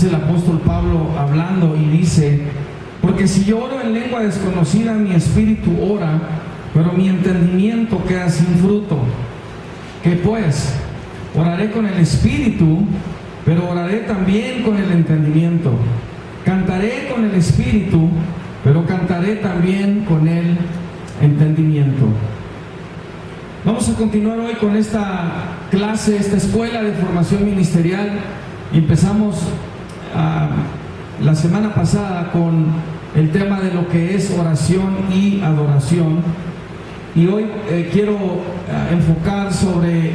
Es el apóstol Pablo hablando y dice: porque si yo oro en lengua desconocida, mi espíritu ora, pero mi entendimiento queda sin fruto. ¿Qué pues? Oraré con el espíritu, pero oraré también con el entendimiento. Cantaré con el espíritu, pero cantaré también con el entendimiento. Vamos a continuar hoy con esta clase, esta escuela de formación ministerial. Empezamos la semana pasada con el tema de lo que es oración y adoración, y hoy quiero enfocar sobre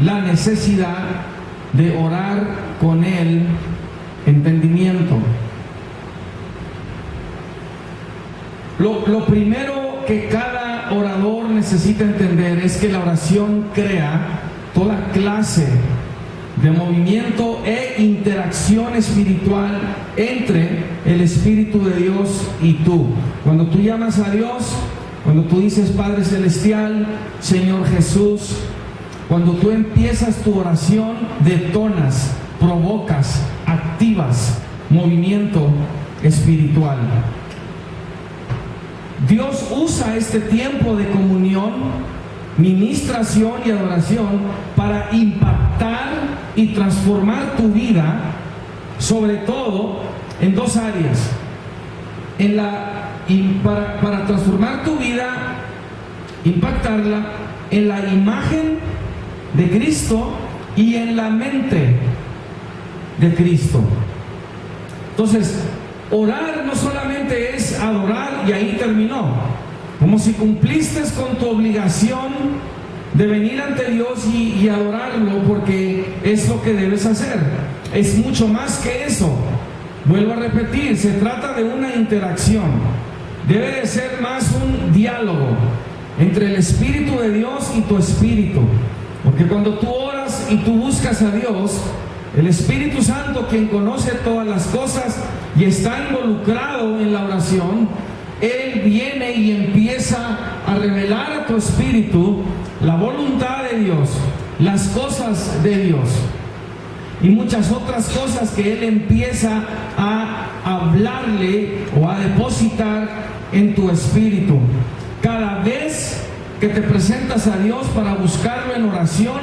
la necesidad de orar con el entendimiento. Lo primero que cada orador necesita entender es que la oración crea toda clase de movimiento e interacción espiritual entre el Espíritu de Dios y tú. Cuando tú llamas a Dios, cuando tú dices Padre Celestial, Señor Jesús, cuando tú empiezas tu oración, detonas, provocas, activas movimiento espiritual. Dios usa este tiempo de comunión, ministración y adoración para impactar y transformar tu vida, sobre todo en dos áreas. Para transformar tu vida, impactarla en la imagen de Cristo y en la mente de Cristo. Entonces, orar no solamente es adorar y ahí terminó, como si cumpliste con tu obligación de venir ante Dios y adorarlo, porque es lo que debes hacer. Es mucho más que eso. Vuelvo a repetir, se trata de una interacción. Debe de ser más un diálogo entre el Espíritu de Dios y tu espíritu, porque cuando tú oras y tú buscas a Dios, el Espíritu Santo, quien conoce todas las cosas y está involucrado en la oración, Él viene y empieza a revelar a tu espíritu la voluntad de Dios, las cosas de Dios y muchas otras cosas que Él empieza a hablarle o a depositar en tu espíritu. Cada vez que te presentas a Dios para buscarlo en oración,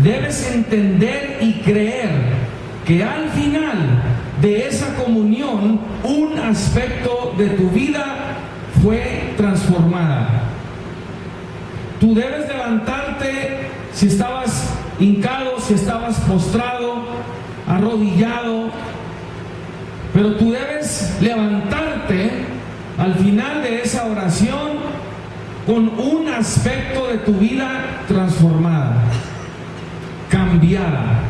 debes entender y creer que al final de esa comunión, un aspecto de tu vida fue transformada. Tú debes levantarte, si estabas hincado, si estabas postrado, arrodillado, pero tú debes levantarte al final de esa oración con un aspecto de tu vida transformada, cambiada.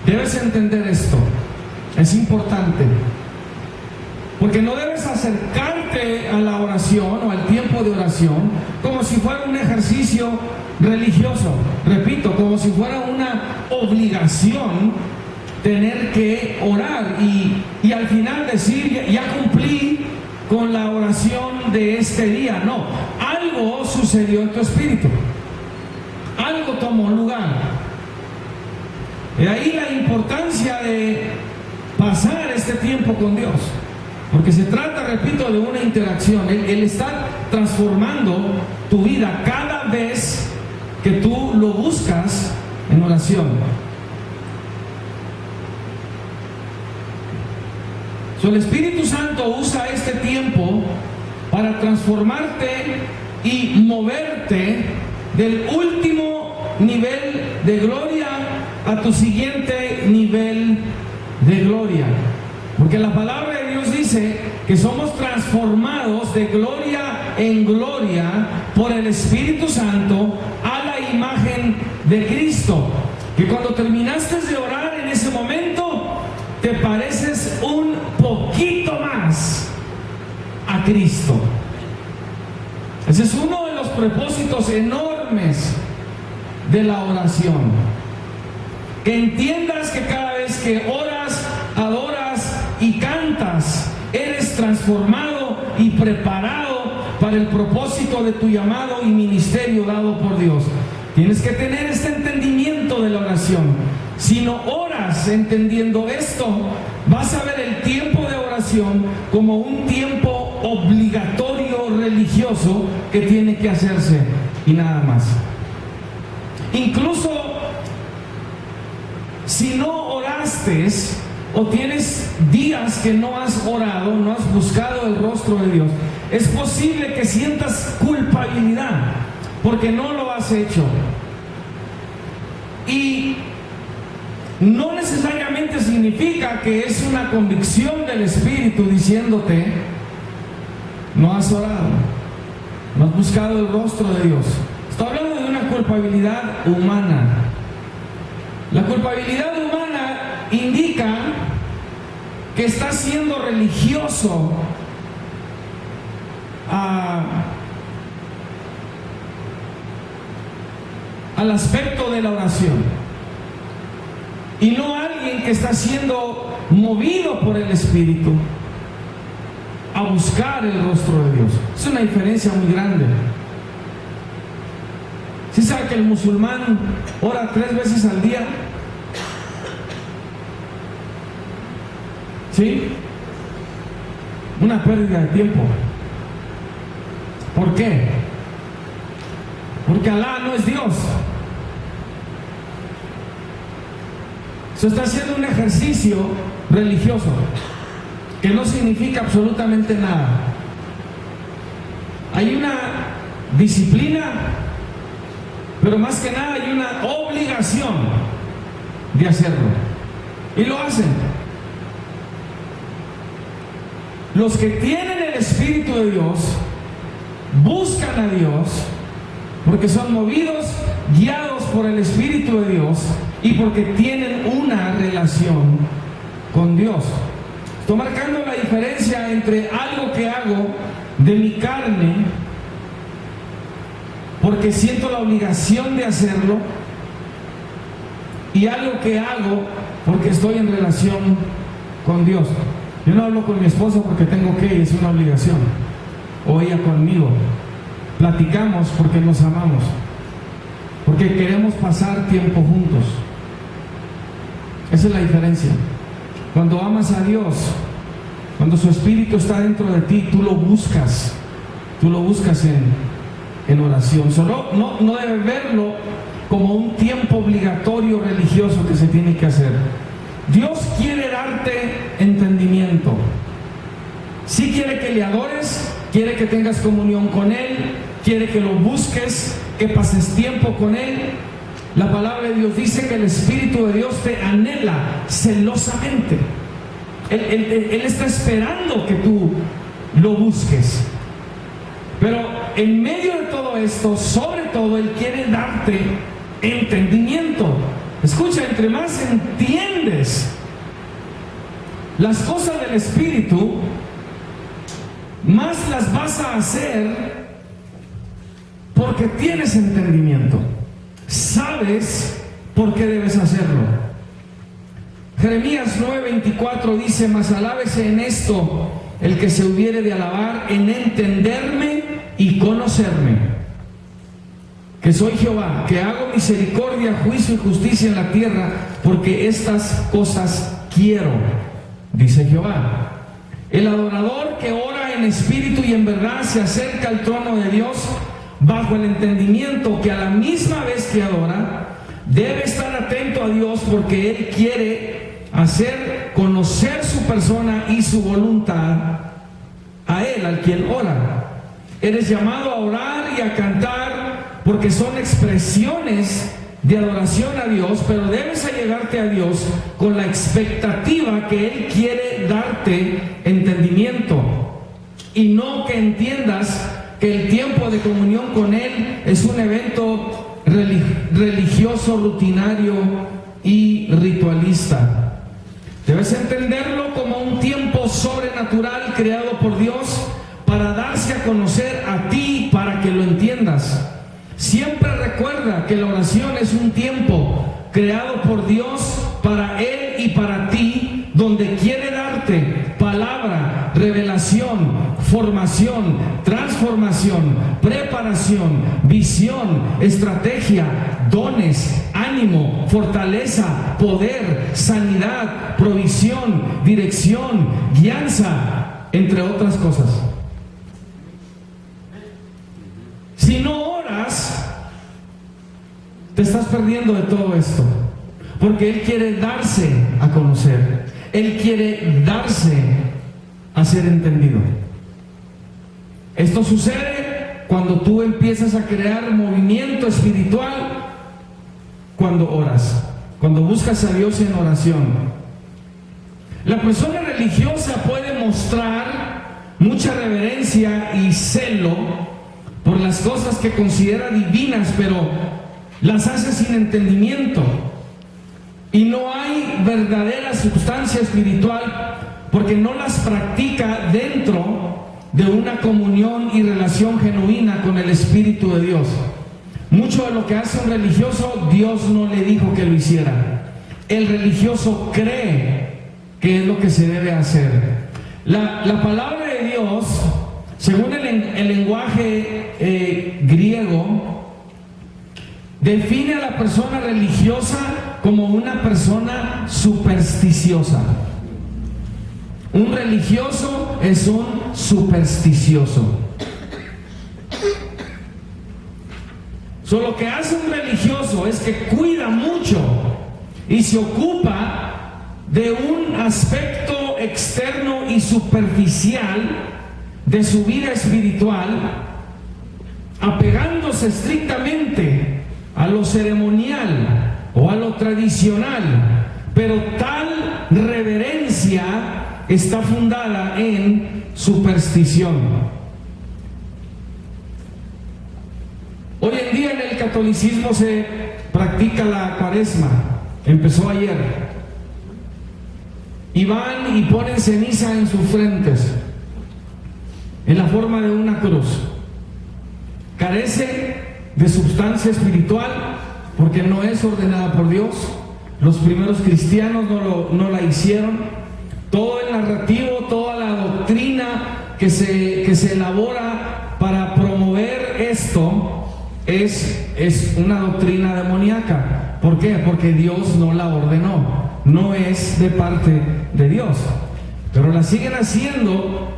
Debes entender esto, es importante, porque no debes acercarte a la oración o al tiempo de oración como si fuera un ejercicio religioso. Repito, como si fuera una obligación tener que orar y al final decir, ya cumplí con la oración de este día. No, algo sucedió en tu espíritu, algo tomó lugar. De ahí la importancia de pasar este tiempo con Dios, porque se trata, repito, de una interacción. Él está transformando tu vida cada vez que tú lo buscas en oración. El Espíritu Santo usa este tiempo para transformarte y moverte del último nivel de gloria a tu siguiente nivel de gloria, porque la palabra de Dios dice que somos transformados de gloria en gloria por el Espíritu Santo a la imagen de Cristo, que cuando terminaste de orar en ese momento te pareces un poquito más a Cristo. Ese es uno de los propósitos enormes de la oración. Que entiendas que cada vez que oras, adoras y cantas, eres transformado y preparado para el propósito de tu llamado y ministerio dado por Dios. Tienes que tener este entendimiento de la oración. Si no oras entendiendo esto, vas a ver el tiempo de oración como un tiempo obligatorio religioso que tiene que hacerse y nada más. Incluso si no oraste o tienes días que no has orado, no has buscado el rostro de Dios, es posible que sientas culpabilidad porque no lo has hecho. Y no necesariamente significa que es una convicción del Espíritu diciéndote: no has orado, no has buscado el rostro de Dios. Estoy hablando de una culpabilidad humana. La culpabilidad humana indica que estás siendo religioso al aspecto de la oración, y no alguien que está siendo movido por el Espíritu a buscar el rostro de Dios. Es una diferencia muy grande. ¿Sí sabe que el musulmán ora 3 veces al día? ¿Sí? Una pérdida de tiempo. ¿Por qué? Porque Alá no es Dios. Se está haciendo un ejercicio religioso que no significa absolutamente nada. Hay una disciplina, pero más que nada hay una obligación de hacerlo. Y lo hacen. Los que tienen el Espíritu de Dios buscan a Dios porque son movidos, guiados por el Espíritu de Dios y porque tienen una relación con Dios. Estoy marcando la diferencia entre algo que hago de mi carne porque siento la obligación de hacerlo y algo que hago porque estoy en relación con Dios. Yo no hablo con mi esposa porque tengo que, es una obligación, o ella conmigo. Platicamos porque nos amamos, porque queremos pasar tiempo juntos. Esa es la diferencia. Cuando amas a Dios, cuando su Espíritu está dentro de ti, tú lo buscas en oración. Solo no debes verlo como un tiempo obligatorio religioso que se tiene que hacer. Dios quiere darte entendimiento. Sí quiere que le adores, quiere que tengas comunión con Él, quiere que lo busques, que pases tiempo con Él. La palabra de Dios dice que el Espíritu de Dios te anhela celosamente. Él está esperando que tú lo busques. Pero en medio de todo esto, sobre todo, Él quiere darte entendimiento. Escucha, entre más entiendes las cosas del Espíritu, más las vas a hacer porque tienes entendimiento. Sabes por qué debes hacerlo. Jeremías 9:24 dice: mas alábese en esto el que se hubiere de alabar, en entenderme y conocerme, que soy Jehová, que hago misericordia, juicio y justicia en la tierra, porque estas cosas quiero, dice Jehová. El adorador que ora en espíritu y en verdad se acerca al trono de Dios bajo el entendimiento que a la misma vez que adora, debe estar atento a Dios, porque Él quiere hacer conocer su persona y su voluntad a Él, al quien ora. Eres llamado a orar y a cantar porque son expresiones de adoración a Dios, pero debes allegarte a Dios con la expectativa que Él quiere darte entendimiento, y no que entiendas que el tiempo de comunión con Él es un evento religioso, rutinario y ritualista. Debes entenderlo como un tiempo sobrenatural creado por Dios para darse a conocer a ti, para que lo entiendas. Siempre recuerda que la oración es un tiempo creado por Dios para Él y para ti, donde quiere darte palabra, revelación, formación, transformación, preparación, visión, estrategia, dones, ánimo, fortaleza, poder, sanidad, provisión, dirección, guianza, entre otras cosas. Si no oras, te estás perdiendo de todo esto, porque Él quiere darse a conocer, Él quiere darse a ser entendido. Esto sucede cuando tú empiezas a crear movimiento espiritual, cuando oras, cuando buscas a Dios en oración. La persona religiosa puede mostrar mucha reverencia y celo por las cosas que considera divinas, pero las hace sin entendimiento. Y no hay verdadera sustancia espiritual porque no las practica dentro de una comunión y relación genuina con el Espíritu de Dios. Mucho de lo que hace un religioso, Dios no le dijo que lo hiciera. El religioso cree que es lo que se debe hacer. La palabra de Dios, según el lenguaje griego, define a la persona religiosa como una persona supersticiosa. Un religioso es un supersticioso. Lo que hace un religioso es que cuida mucho y se ocupa de un aspecto externo y superficial de su vida espiritual, apegándose estrictamente a lo ceremonial o a lo tradicional, pero tal reverencia está fundada en superstición. Hoy en día en el catolicismo se practica la cuaresma, empezó ayer, y van y ponen ceniza en sus frentes, en la forma de una cruz. Carece de sustancia espiritual porque no es ordenada por Dios. Los primeros cristianos no la hicieron. Todo el narrativo, toda la doctrina que se elabora para promover esto es una doctrina demoníaca. ¿Por qué? Porque Dios no la ordenó, no es de parte de Dios, pero la siguen haciendo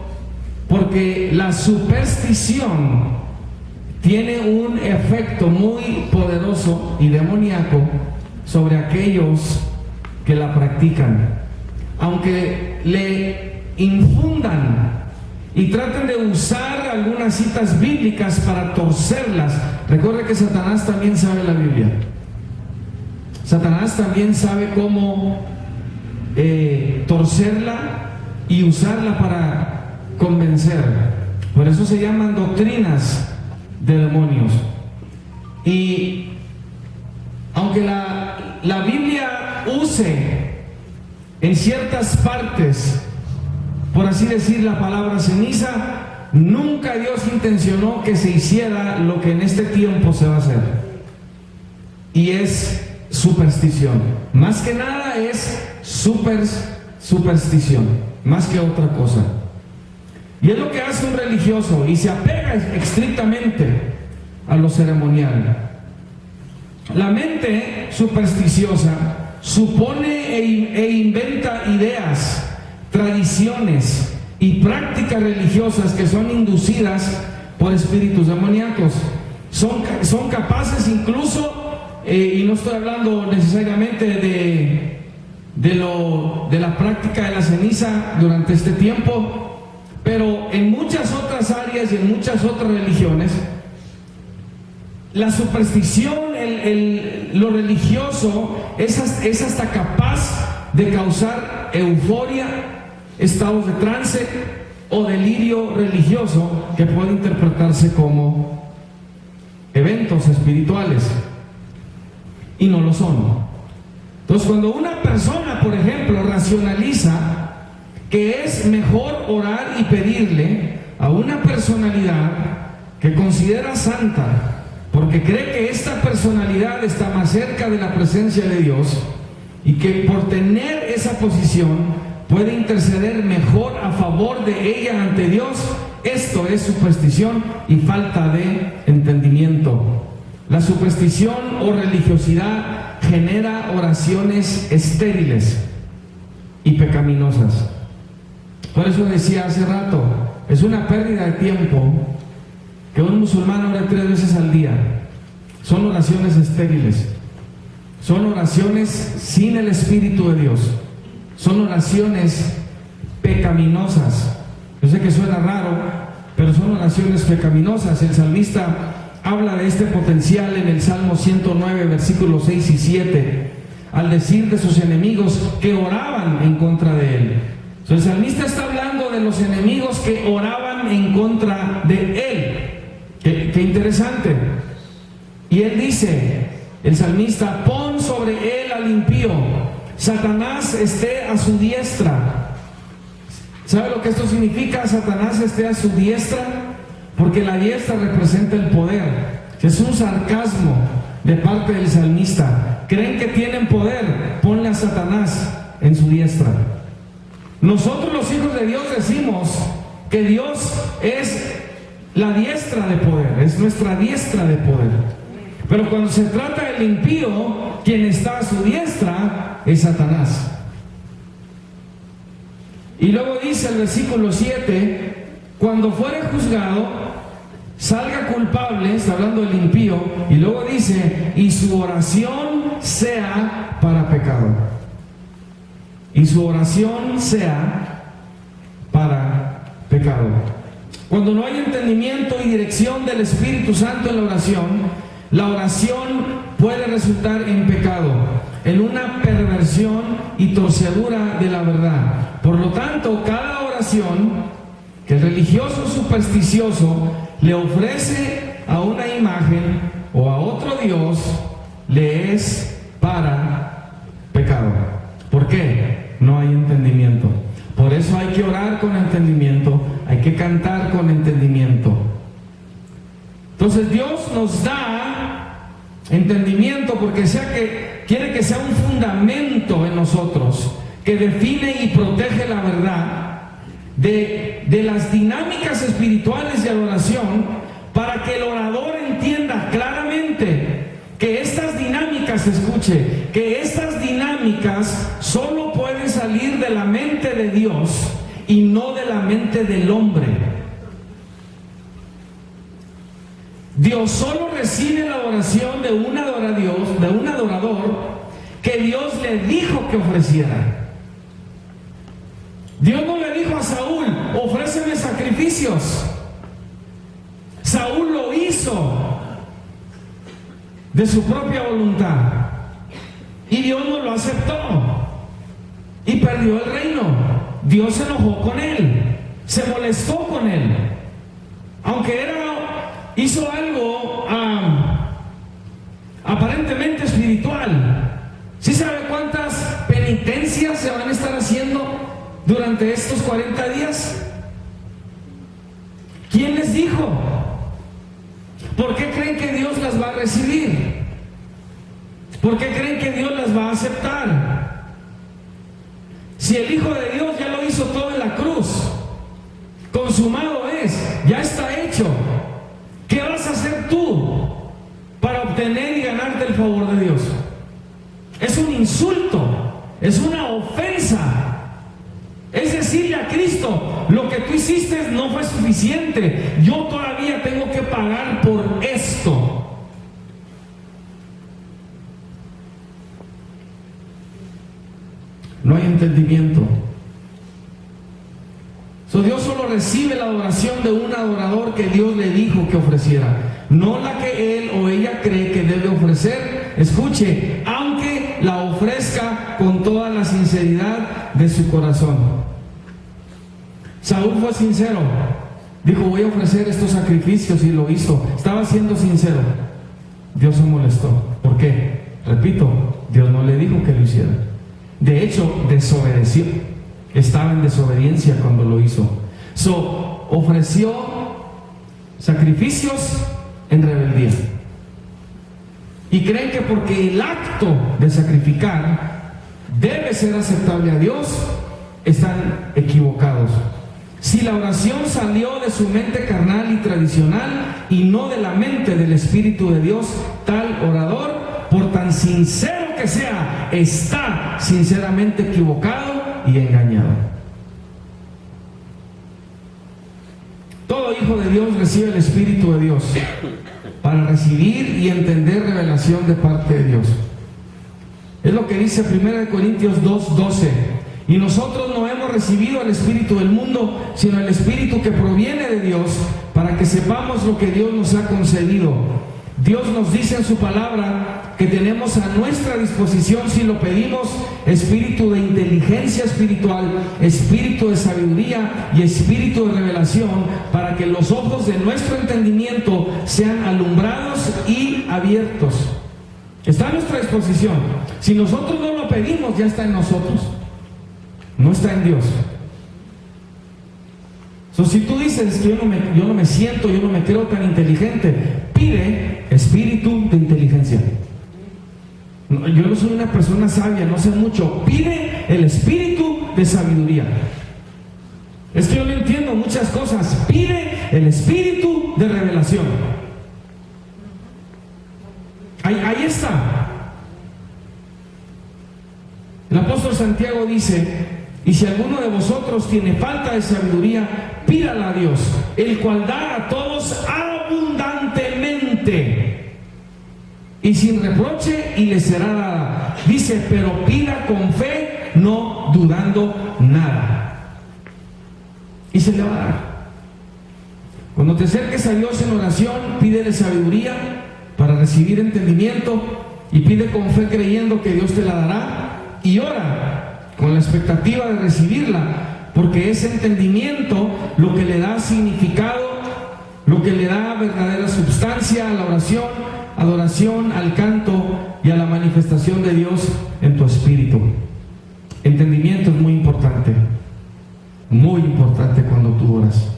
porque la superstición tiene un efecto muy poderoso y demoníaco sobre aquellos que la practican. Aunque le infundan y traten de usar algunas citas bíblicas para torcerlas. Recuerde que Satanás también sabe la Biblia. Satanás también sabe cómo torcerla y usarla para convencer. Por eso se llaman doctrinas de demonios. Y aunque la Biblia use en ciertas partes, por así decir, la palabra ceniza, nunca Dios intencionó que se hiciera lo que en este tiempo se va a hacer, y es superstición. Más que nada es superstición, más que otra cosa. Y es lo que hace un religioso, y se apega estrictamente a lo ceremonial. La mente supersticiosa supone e inventa ideas, tradiciones y prácticas religiosas que son inducidas por espíritus demoníacos. Son capaces incluso, y no estoy hablando necesariamente de la práctica de la ceniza durante este tiempo, pero en muchas otras áreas y en muchas otras religiones, la superstición, lo religioso es hasta capaz de causar euforia, estados de trance o delirio religioso que puede interpretarse como eventos espirituales, y no lo son. Entonces, cuando una persona, por ejemplo, racionaliza que es mejor orar y pedirle a una personalidad que considera santa, porque cree que esta personalidad está más cerca de la presencia de Dios y que por tener esa posición puede interceder mejor a favor de ella ante Dios, Esto es superstición y falta de entendimiento. La superstición o religiosidad genera oraciones estériles y pecaminosas. Por eso decía hace rato, es una pérdida de tiempo que un musulmán ore 3 veces al día. Son oraciones estériles, son oraciones sin el Espíritu de Dios, son oraciones pecaminosas. Yo sé que suena raro, pero son oraciones pecaminosas. El salmista habla de este potencial en el Salmo 109, versículos 6 y 7, al decir de sus enemigos que oraban en contra de él. El salmista está hablando de los enemigos que oraban en contra de él. Qué interesante. Y él dice, el salmista, pon sobre él al impío, Satanás esté a su diestra. ¿Sabe lo que esto significa? Satanás esté a su diestra, porque la diestra representa el poder. Es un sarcasmo de parte del salmista. ¿Creen que tienen poder? Ponle a Satanás en su diestra. Nosotros los hijos de Dios decimos que Dios es la diestra de poder, es nuestra diestra de poder. Pero cuando se trata del impío, quien está a su diestra es Satanás. Y luego dice el versículo 7, cuando fuere juzgado, salga culpable, está hablando del impío, y luego dice, y su oración sea para pecado. Y su oración sea para pecado. Cuando no hay entendimiento y dirección del Espíritu Santo en la oración puede resultar en pecado, en una perversión y torcedura de la verdad. Por lo tanto, cada oración que el religioso supersticioso le ofrece a una imagen o a otro Dios, le es para pecado. ¿Por qué? No hay entendimiento. Por eso hay que orar con entendimiento, hay que cantar con entendimiento. Entonces Dios nos da entendimiento porque quiere que sea un fundamento en nosotros que define y protege la verdad de las dinámicas espirituales de adoración, para que el orador entienda claramente que estas dinámicas, escuche, que estas dinámicas solo pueden salir de la mente de Dios y no de la mente del hombre. Dios solo recibe la adoración de un adorador que Dios le dijo que ofreciera. Dios no le dijo a Saúl, ofréceme sacrificios. Saúl lo hizo de su propia voluntad y Dios no lo aceptó y perdió el reino. Dios se enojó con él, se molestó con él, aunque hizo algo aparentemente espiritual. ¿Sí sabe cuántas penitencias se van a estar haciendo durante estos 40 días? ¿Quién les dijo? ¿Por qué creen que Dios las va a recibir? ¿Por qué creen que Dios las va a aceptar? Si el Hijo de Dios ya lo hizo todo en la cruz, consumado es, ya está hecho. ¿Qué vas a hacer tú para obtener y ganarte el favor de Dios? Es un insulto, es una ofensa. Es decirle a Cristo, lo que tú hiciste no fue suficiente, yo todavía tengo que pagar por esto. No hay entendimiento. Dios solo recibe la adoración de un adorador que Dios le dijo que ofreciera, no la que él o ella cree que debe ofrecer. Escuche, aunque la ofrezca con toda la sinceridad de su corazón. Saúl fue sincero, dijo, voy a ofrecer estos sacrificios, y lo hizo. Estaba siendo sincero. Dios se molestó. ¿Por qué? Repito, Dios no le dijo que lo hiciera. De hecho, desobedeció. Estaba en desobediencia cuando lo hizo. Ofreció sacrificios en rebeldía. Y creen que porque el acto de sacrificar debe ser aceptable a Dios, están equivocados. Si la oración salió de su mente carnal y tradicional y no de la mente del Espíritu de Dios, tal orador, por tan sincero que sea, está sinceramente equivocado y engañado. Todo hijo de Dios recibe el Espíritu de Dios para recibir y entender revelación de parte de Dios. Es lo que dice 1 Corintios 2:12. Y nosotros no hemos recibido el espíritu del mundo, sino el Espíritu que proviene de Dios, para que sepamos lo que Dios nos ha concedido. Dios nos dice en su palabra que tenemos a nuestra disposición, si lo pedimos, espíritu de inteligencia espiritual, espíritu de sabiduría y espíritu de revelación, para que los ojos de nuestro entendimiento sean alumbrados y abiertos. Está a nuestra disposición. Si nosotros no lo pedimos, ya está en nosotros. No está en Dios. Si tú dices que yo no me siento, yo no me creo tan inteligente, pide espíritu de inteligencia. Yo no soy una persona sabia, no sé mucho. Pide el espíritu de sabiduría. Es que yo no entiendo muchas cosas. Pide el espíritu de revelación. Ahí está. El apóstol Santiago dice: y si alguno de vosotros tiene falta de sabiduría, pídala a Dios, el cual da a todos abundantemente y sin reproche, y le será dada. Dice: pero pida con fe, no dudando nada, y se le va a dar. Cuando te acerques a Dios en oración, pídele sabiduría para recibir entendimiento, y pide con fe creyendo que Dios te la dará, y ora con la expectativa de recibirla, porque ese entendimiento lo que le da significado, lo que le da verdadera sustancia a la oración, adoración, al canto y a la manifestación de Dios en tu espíritu. Entendimiento es muy importante cuando tú oras,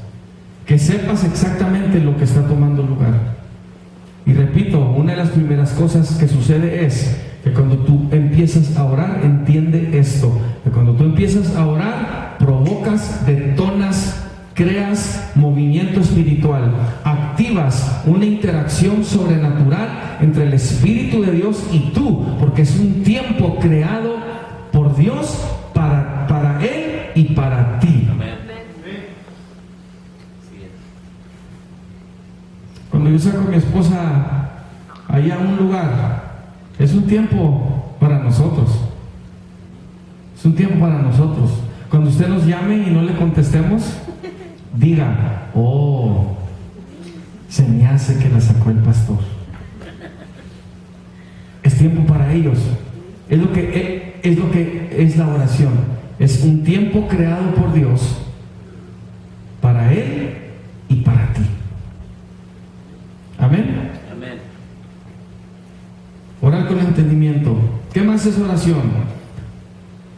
que sepas exactamente lo que está tomando lugar. Y repito, una de las primeras cosas que sucede es que cuando tú empiezas a orar, entiende esto, que cuando tú empiezas a orar, provocas, detonas, creas movimiento espiritual, activas una interacción sobrenatural entre el Espíritu de Dios y tú, porque es un tiempo creado por Dios para Él y para ti. Cuando yo saco a mi esposa allá a un lugar, es un tiempo para nosotros. Es un tiempo para nosotros. Cuando usted nos llame y no le contestemos, diga: oh, se me hace que la sacó el pastor. Es tiempo para ellos. Es lo que es la oración. Es un tiempo creado por Dios para Él y para ti. Amén. Amén. Orar con entendimiento. ¿Qué más es oración?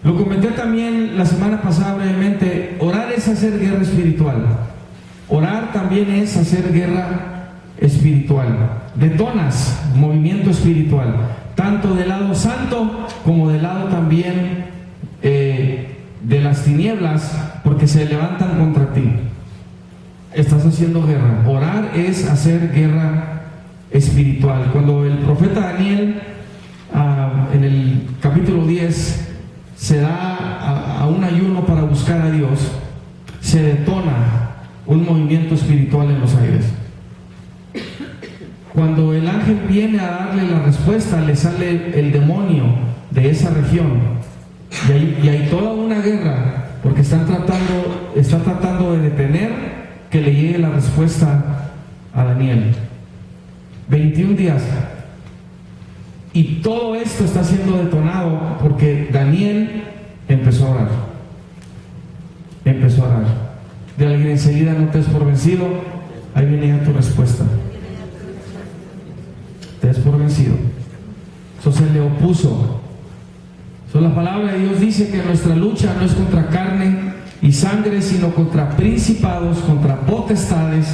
Lo comenté también la semana pasada brevemente. Orar es hacer guerra espiritual. Orar también es hacer guerra espiritual. Detonas movimiento espiritual, tanto del lado santo como del lado también de las tinieblas, porque se levantan contra ti. Estás haciendo guerra. Orar es hacer guerra espiritual. Cuando el profeta Daniel en el capítulo 10 se da a un ayuno para buscar a Dios, se detona un movimiento espiritual en los aires. Cuando el ángel viene a darle la respuesta, le sale el demonio de esa región, y hay toda una guerra, porque está tratando de detener que le llegue la respuesta a Daniel. 21 días. Y todo esto está siendo detonado porque Daniel empezó a orar. Empezó a orar. De alguien enseguida: no te des por vencido. Ahí viene ya tu respuesta. Te des por vencido. Eso se le opuso. La palabra de Dios dice que nuestra lucha no es contra carne y sangre, sino contra principados, contra potestades,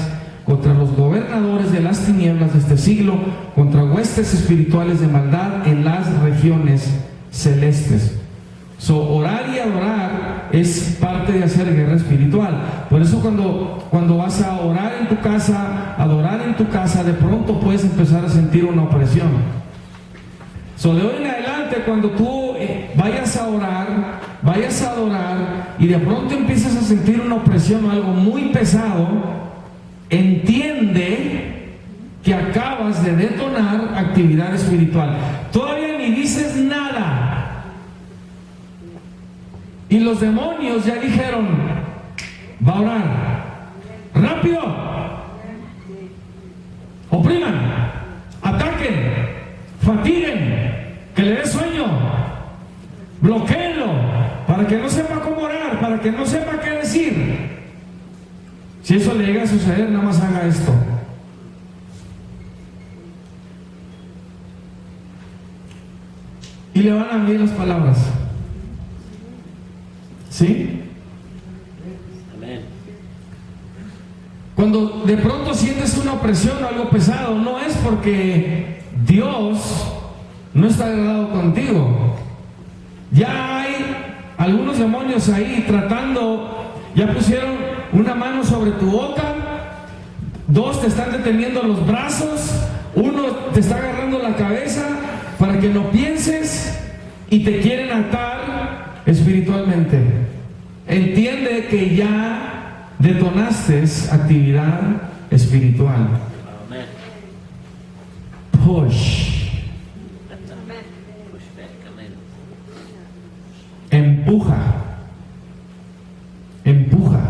contra los gobernadores de las tinieblas de este siglo, contra huestes espirituales de maldad en las regiones celestes. Orar y adorar es parte de hacer guerra espiritual. Por eso cuando vas a orar en tu casa, adorar en tu casa, de pronto puedes empezar a sentir una opresión. So, de hoy en adelante, cuando tú vayas a orar, vayas a adorar y de pronto empiezas a sentir una opresión o algo muy pesado, entiende que acabas de detonar actividad espiritual. Todavía ni dices nada y los demonios ya dijeron: va a orar. ¡Rápido! Opriman, ataquen, fatiguen, que le dé sueño, bloquéenlo para que no sepa cómo orar, para que no sepa qué decir. Si eso le llega a suceder, nada más haga esto. Y le van a venir las palabras. ¿Sí? Amén. Cuando de pronto sientes una opresión o algo pesado, no es porque Dios no está agradado contigo. Ya hay algunos demonios ahí tratando, ya pusieron una mano sobre tu boca, dos te están deteniendo los brazos, uno te está agarrando la cabeza para que no pienses y te quieren atar espiritualmente. Entiende que ya detonaste actividad espiritual. Amén. Push. Push back. Amén. Empuja. Empuja.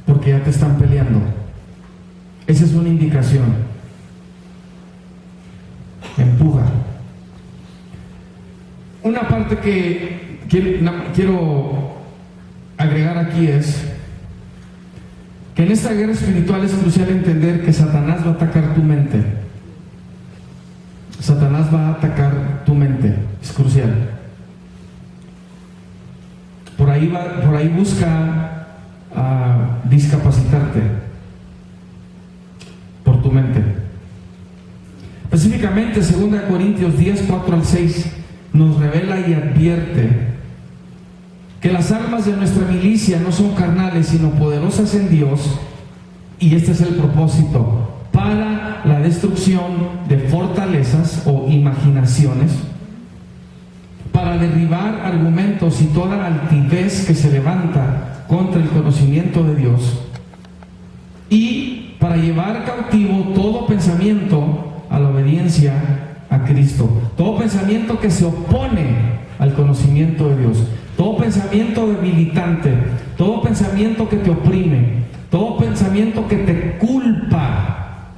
Porque ya te están peleando. Esa es una indicación. Empuja. Una parte que quiero agregar aquí es que en esta guerra espiritual es crucial entender que Satanás va a atacar tu mente. Satanás va a atacar tu mente. Es crucial. Por ahí busca discapacitarte por tu mente. Específicamente 2 Corintios 10, 4 al 6 nos revela y advierte que las armas de nuestra milicia no son carnales, sino poderosas en Dios, y este es el propósito, para la destrucción de fortalezas o imaginaciones, para derribar argumentos y toda altivez que se levanta contra el conocimiento de Dios, y para llevar cautivo todo pensamiento a la obediencia a Cristo, todo pensamiento que se opone al conocimiento de Dios, todo pensamiento debilitante, todo pensamiento que te oprime, todo pensamiento que te culpa,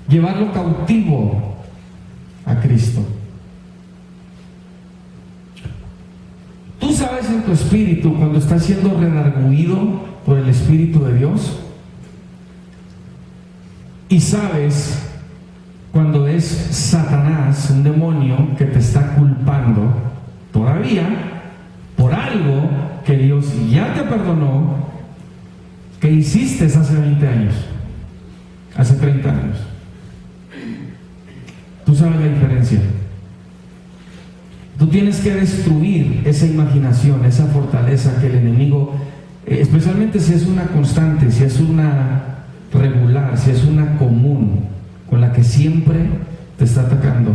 llevarlo cautivo a Cristo. Tú sabes en tu espíritu cuando estás siendo redarguido por el Espíritu de Dios, y sabes cuando es Satanás, un demonio que te está culpando todavía por algo que Dios ya te perdonó, que hiciste hace 20 años, hace 30 años. Tú sabes la diferencia. Tú tienes que destruir esa imaginación, esa fortaleza que el enemigo, especialmente si es una constante, si es una regular, si es una común, con la que siempre te está atacando.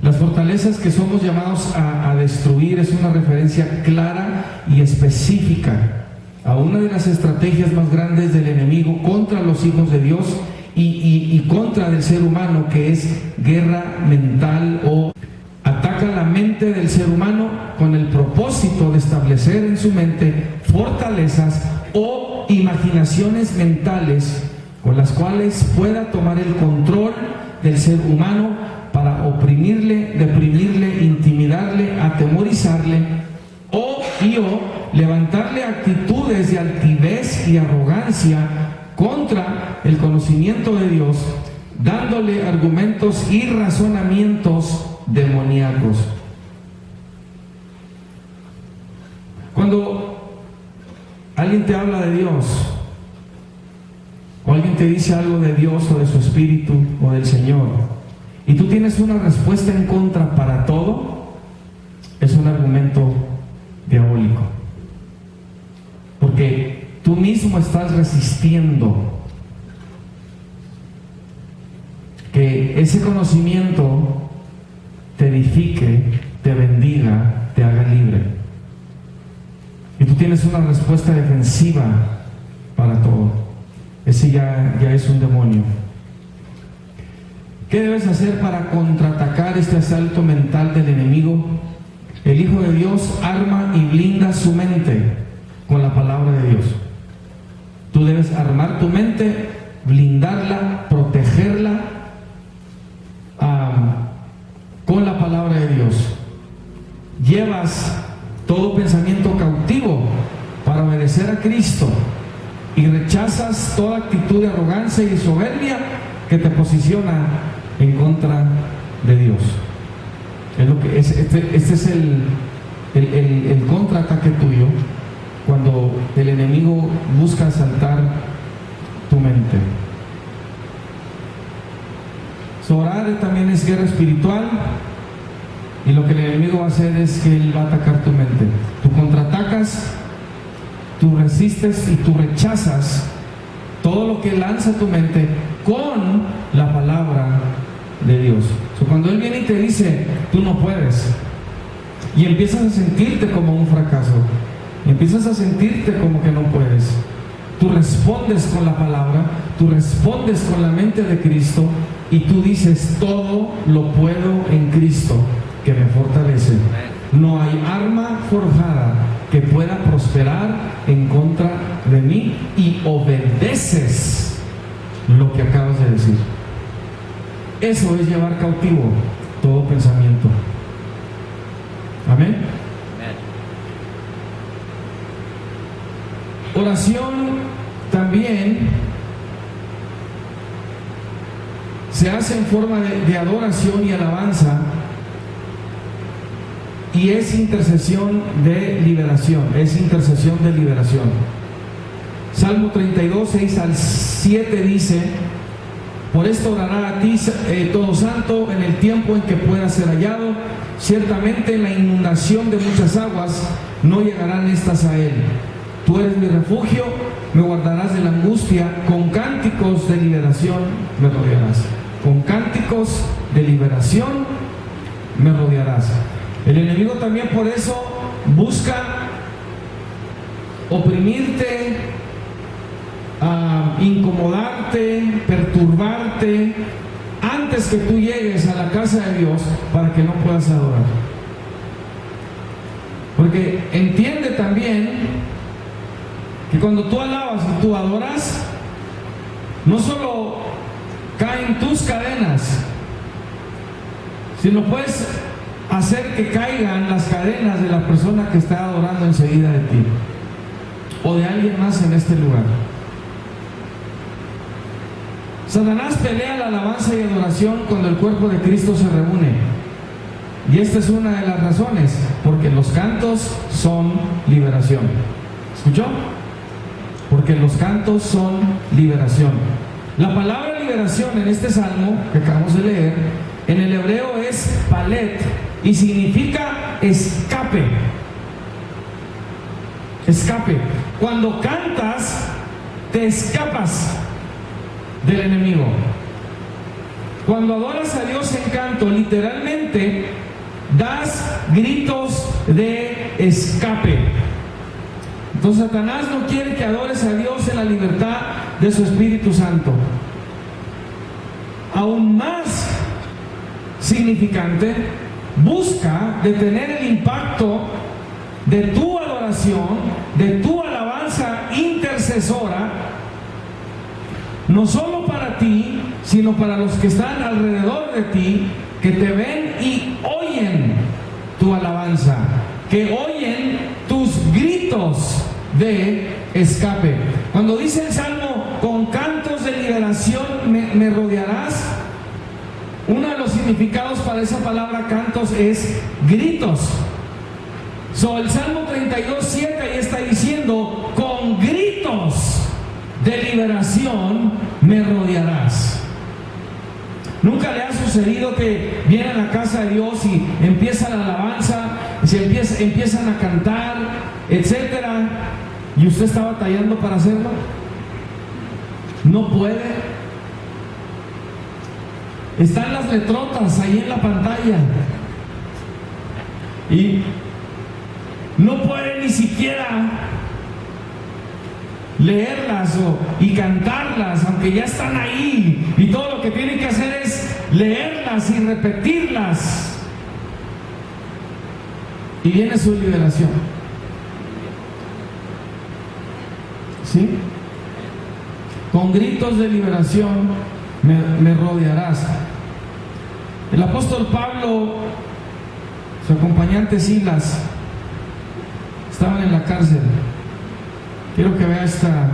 Las fortalezas que somos llamados a destruir es una referencia clara y específica a una de las estrategias más grandes del enemigo contra los hijos de Dios y contra del ser humano, que es guerra mental, o ataca la mente del ser humano con el propósito de establecer en su mente fortalezas o imaginaciones mentales con las cuales pueda tomar el control del ser humano para oprimirle, deprimirle, intimidarle, atemorizarle o levantarle actitudes de altivez y arrogancia contra el conocimiento de Dios, dándole argumentos y razonamientos demoníacos. Cuando alguien te habla de Dios, o alguien te dice algo de Dios o de su Espíritu o del Señor, y tú tienes una respuesta en contra para todo, es un argumento diabólico. Porque tú mismo estás resistiendo que ese conocimiento te edifique, te bendiga, te haga libre. Y tú tienes una respuesta defensiva para todo. Ese ya es un demonio. ¿Qué debes hacer para contraatacar este asalto mental del enemigo? El Hijo de Dios arma y blinda su mente con la palabra de Dios. Tú debes armar tu mente, blindarla, protegerla con la palabra de Dios. Llevas todo pensamiento cautivo para obedecer a Cristo y rechazas toda actitud de arrogancia y soberbia que te posiciona en contra de Dios. Es lo que este es el contraataque tuyo cuando el enemigo busca asaltar tu mente. Orar también es guerra espiritual, y lo que el enemigo va a hacer es que él va a atacar tu mente. Tú contraatacas, tú resistes y tú rechazas todo lo que lanza tu mente con la palabra de Dios. Cuando él viene y te dice, tú no puedes, y empiezas a sentirte como un fracaso, y empiezas a sentirte como que no puedes, tú respondes con la palabra, tú respondes con la mente de Cristo, y tú dices, todo lo puedo en Cristo que me fortalece. No hay arma forjada que pueda prosperar en contra de mí, y obedeces lo que acabas de decir. Eso es llevar cautivo todo pensamiento. Amén. Oración también se hace en forma de adoración y alabanza, y es intercesión de liberación. Es intercesión de liberación. Salmo 32, 6 al 7 dice: por esto orará a ti todo santo en el tiempo en que pueda ser hallado. Ciertamente en la inundación de muchas aguas no llegarán estas a él. Tú eres mi refugio, me guardarás de la angustia. Con cánticos de liberación me rodearás. Con cánticos de liberación me rodearás. El enemigo también por eso busca oprimirte, incomodarte, perturbarte antes que tú llegues a la casa de Dios, para que no puedas adorar. Porque entiende también que cuando tú alabas y tú adoras, no solo caen tus cadenas, sino puedes hacer que caigan las cadenas de la persona que está adorando enseguida de ti, o de alguien más en este lugar. Satanás pelea la alabanza y adoración cuando el cuerpo de Cristo se reúne, y esta es una de las razones, porque los cantos son liberación. ¿Escuchó? Porque los cantos son liberación. La palabra liberación en este salmo que acabamos de leer, en el hebreo es palet, y significa escape. Escape. Cuando cantas, te escapas del enemigo. Cuando adoras a Dios en canto, literalmente das gritos de escape. Entonces Satanás no quiere que adores a Dios en la libertad de su Espíritu Santo. Aún más significante, busca detener el impacto de tu adoración, de tu alabanza intercesora, no solo para ti, sino para los que están alrededor de ti, que te ven y oyen tu alabanza, que oyen tus gritos de escape. Cuando dice el Salmo, con cantos de liberación me rodearás, uno de los significados para esa palabra cantos es gritos. El Salmo 32, 7 ahí está diciendo, con gritos de liberación me rodearás. ¿Nunca le ha sucedido que viene a la casa de Dios y empieza la alabanza, empiezan a cantar, etcétera, y usted está batallando para hacerlo, no puede. Están las letrotas ahí en la pantalla y no puede ni siquiera leerlas y cantarlas, aunque ya están ahí, y todo lo que tienen que hacer es leerlas y repetirlas, y viene su liberación. ¿Sí? Con gritos de liberación me rodearás. El apóstol Pablo, su acompañante Silas, estaban en la cárcel. Quiero que vea esta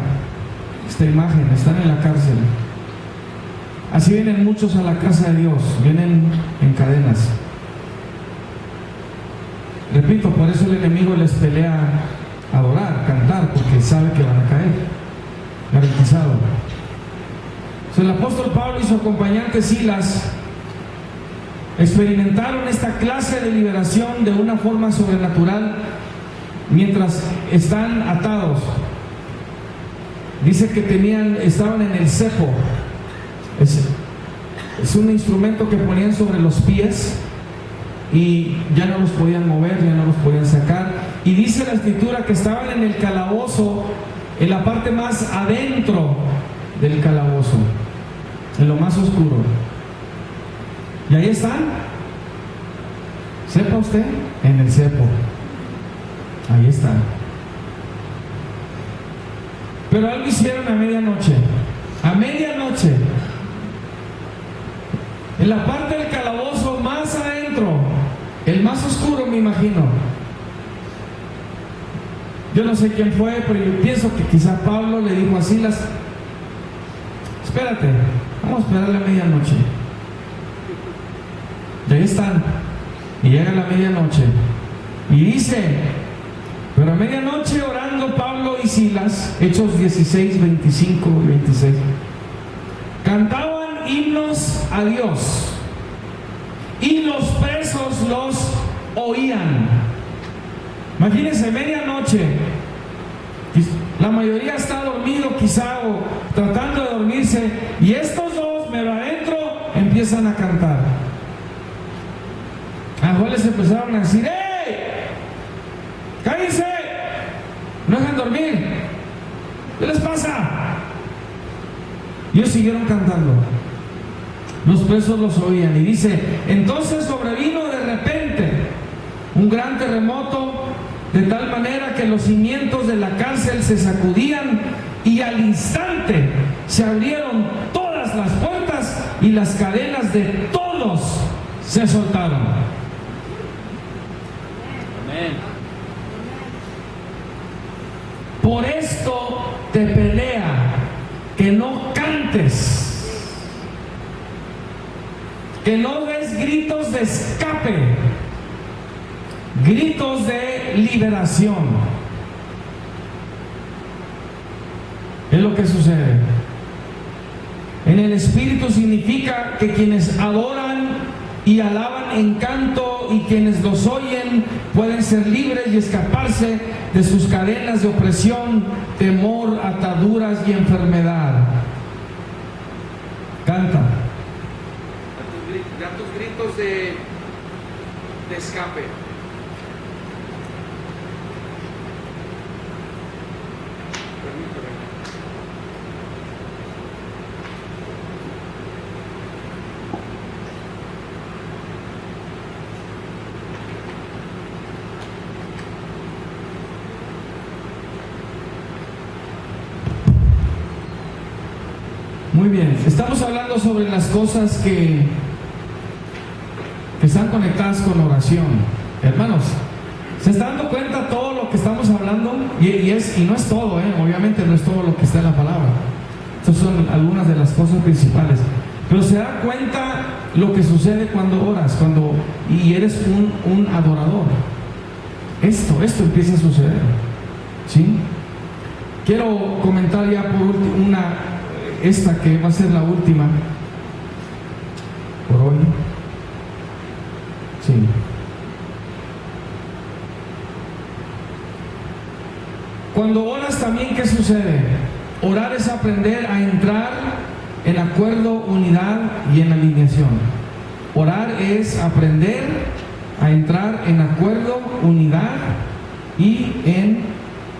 imagen. Están en la cárcel. Así vienen muchos a la casa de Dios, vienen en cadenas. Repito, por eso el enemigo les pelea adorar, cantar, porque sabe que van a caer, garantizado. El apóstol Pablo y su acompañante Silas experimentaron esta clase de liberación de una forma sobrenatural mientras están atados. Dice que estaban en el cepo. Es un instrumento que ponían sobre los pies y ya no los podían mover, ya no los podían sacar. Y dice la escritura que estaban en el calabozo, en la parte más adentro del calabozo, en lo más oscuro. Y ahí están. ¿Sepa usted? En el cepo. Ahí están. Pero algo hicieron a medianoche. A medianoche, en la parte del calabozo más adentro, el más oscuro, me imagino. Yo no sé quién fue, pero yo pienso que quizá Pablo le dijo a Silas: espérate, vamos a esperar la medianoche. Y ahí están. Y llega la medianoche. Y dice: pero a medianoche, orando Pablo y Silas, Hechos 16, 25 y 26, cantaban himnos a Dios, y los presos los oían. Imagínense, medianoche, la mayoría está dormido quizá, o tratando de dormirse, y estos dos, pero adentro, empiezan a cantar. A lo mejor les empezaron a decir: ¡hey! ¡Cállense! ¡No dejan dormir! ¿Qué les pasa? Y ellos siguieron cantando. Los presos los oían. Y dice: entonces sobrevino de repente un gran terremoto, de tal manera que los cimientos de la cárcel se sacudían, y al instante se abrieron todas las puertas y las cadenas de todos se soltaron. Amén. Por esto te pelea que no cantes, que no des gritos de escape, gritos de liberación. Es lo que sucede. En el Espíritu significa que quienes adoran y alaban en canto y quienes los oyen pueden ser libres y escaparse de sus cadenas de opresión, temor, ataduras y enfermedad. Canta. Da tus gritos de escape. Muy bien, estamos hablando sobre las cosas que están conectadas con la oración. Hermanos, ¿se están dando cuenta todo lo que estamos hablando? Y no es todo, obviamente no es todo lo que está en la palabra. Estas son algunas de las cosas principales. Pero se da cuenta lo que sucede cuando oras, y eres un adorador. Esto empieza a suceder. ¿Sí? Quiero comentar ya por último esta que va a ser la última por hoy. Sí. también, ¿qué sucede? Orar es aprender a entrar en acuerdo, unidad y en alineación. Orar es aprender a entrar en acuerdo, unidad y en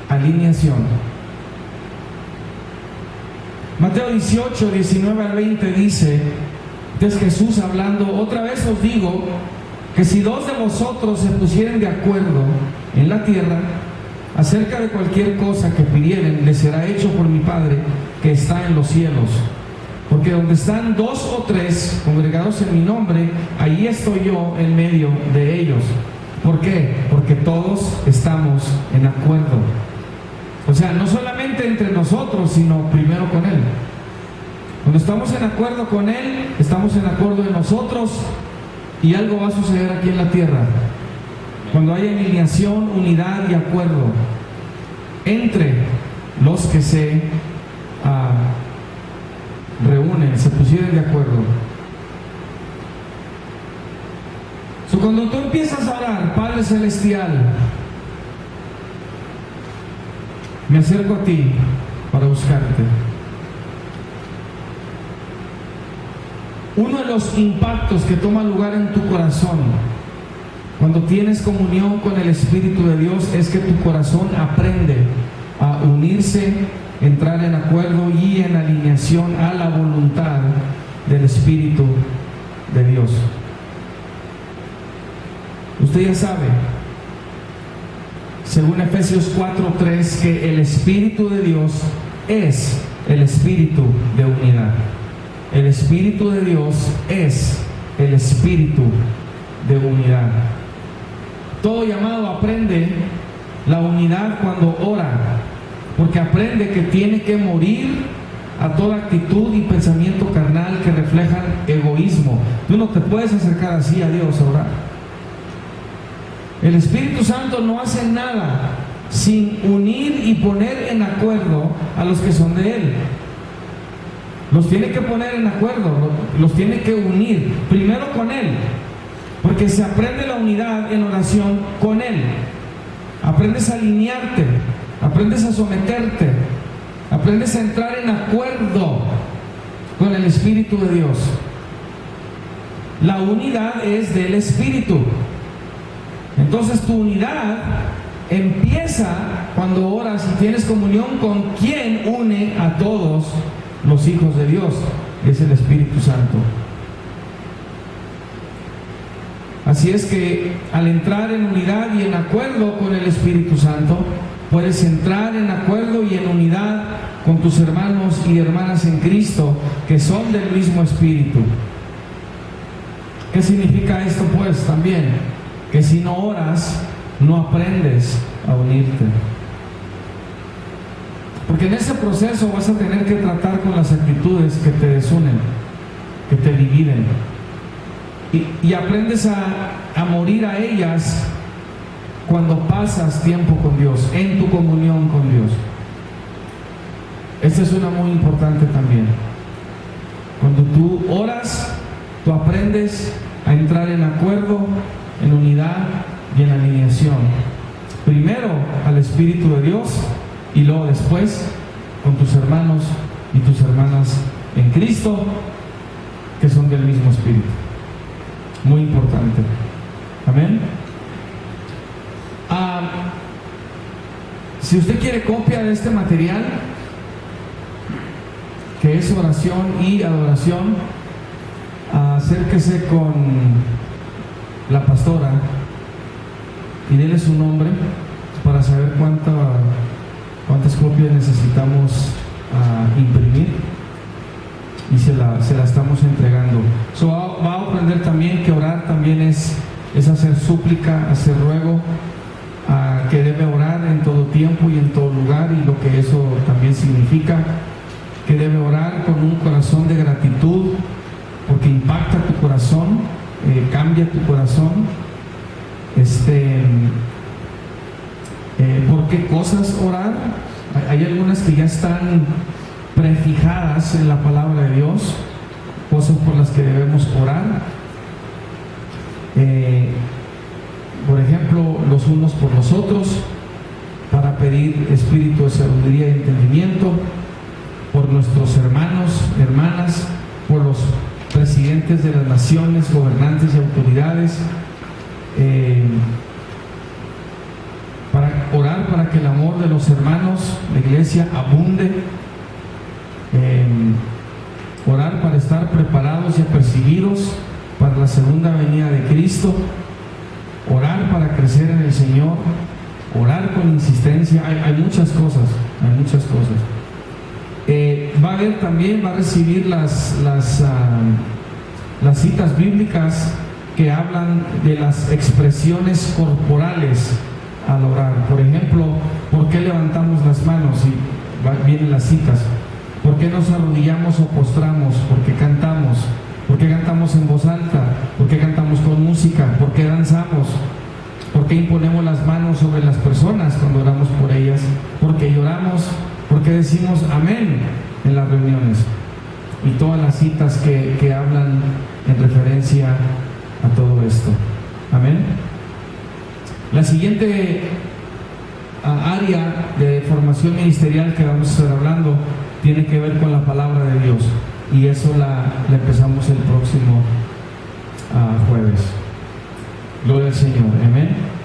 alineación. Mateo 18, 19 al 20 dice, entonces Jesús hablando, otra vez os digo que si dos de vosotros se pusieren de acuerdo en la tierra acerca de cualquier cosa que pidieren, les será hecho por mi Padre que está en los cielos. Porque donde están dos o tres congregados en mi nombre, ahí estoy yo en medio de ellos. ¿Por qué? Porque todos estamos en acuerdo. O sea, no solamente entre nosotros, sino primero con Él. Cuando estamos en acuerdo con Él, estamos en acuerdo de nosotros y algo va a suceder aquí en la tierra. Cuando hay alineación, unidad y acuerdo entre los que se reúnen, se pusieron de acuerdo. Cuando tú empiezas a orar, Padre Celestial, me acerco a ti para buscarte. Uno de los impactos que toma lugar en tu corazón cuando tienes comunión con el Espíritu de Dios es que tu corazón aprende a unirse, entrar en acuerdo y en alineación a la voluntad del Espíritu de Dios. Usted ya sabe, según Efesios 4:3, que el Espíritu de Dios es el Espíritu de unidad. El Espíritu de Dios es el Espíritu de unidad. Todo llamado aprende la unidad cuando ora, porque aprende que tiene que morir a toda actitud y pensamiento carnal que reflejan egoísmo. Tú no te puedes acercar así a Dios a orar. El Espíritu Santo no hace nada sin unir y poner en acuerdo a los que son de Él. Los tiene que poner en acuerdo, los tiene que unir, primero con Él, porque se aprende la unidad en oración con Él. Aprendes a alinearte, aprendes a someterte, aprendes a entrar en acuerdo con el Espíritu de Dios. La unidad es del Espíritu. Entonces tu unidad empieza cuando oras y tienes comunión con quien une a todos los hijos de Dios, es el Espíritu Santo. Así es que al entrar en unidad y en acuerdo con el Espíritu Santo, puedes entrar en acuerdo y en unidad con tus hermanos y hermanas en Cristo que son del mismo Espíritu. ¿Qué significa esto pues también? Que si no oras, no aprendes a unirte. Porque en ese proceso vas a tener que tratar con las actitudes que te desunen, que te dividen. Y aprendes a morir a ellas cuando pasas tiempo con Dios, en tu comunión con Dios. Esta es una muy importante también. Cuando tú oras, tú aprendes a entrar en acuerdo, en unidad y en alineación. Primero al Espíritu de Dios y luego después con tus hermanos y tus hermanas en Cristo que son del mismo Espíritu. Muy importante. Amén. Si usted quiere copia de este material, que es oración y adoración, acérquese con la pastora y dele su nombre para saber cuántas copias necesitamos imprimir y se la estamos entregando. Va a aprender también que orar también es hacer súplica, hacer ruego, que debe orar en todo tiempo y en todo lugar, y lo que eso también significa, que debe orar con un corazón de gratitud porque impacta tu corazón, cambia tu corazón. ¿Por qué cosas orar? Hay algunas que ya están prefijadas en la palabra de Dios, cosas por las que debemos orar. Por ejemplo, los unos por los otros, para para pedir espíritu de sabiduría y entendimiento por nuestros hermanos, hermanas, por los presidentes de las naciones, gobernantes y autoridades, para orar para que el amor de los hermanos, la iglesia, abunde, orar para estar preparados y apercibidos para la segunda venida de Cristo, orar para crecer en el Señor, orar con insistencia. Hay muchas cosas, hay muchas cosas. Va a haber también, va a recibir las citas bíblicas que hablan de las expresiones corporales al orar. Por ejemplo, ¿por qué levantamos las manos? Y vienen las citas. ¿Por qué nos arrodillamos o postramos? ¿Por qué cantamos? ¿Por qué cantamos en voz alta? ¿Por qué cantamos con música? ¿Por qué danzamos? ¿Por qué imponemos las manos sobre las personas cuando oramos por ellas? ¿Por qué lloramos? ¿Por qué decimos amén en las reuniones? Y todas las citas que hablan en referencia a todo esto. Amén. La siguiente área de formación ministerial que vamos a estar hablando tiene que ver con la palabra de Dios, y eso la empezamos el próximo jueves. Gloria al Señor. Amén.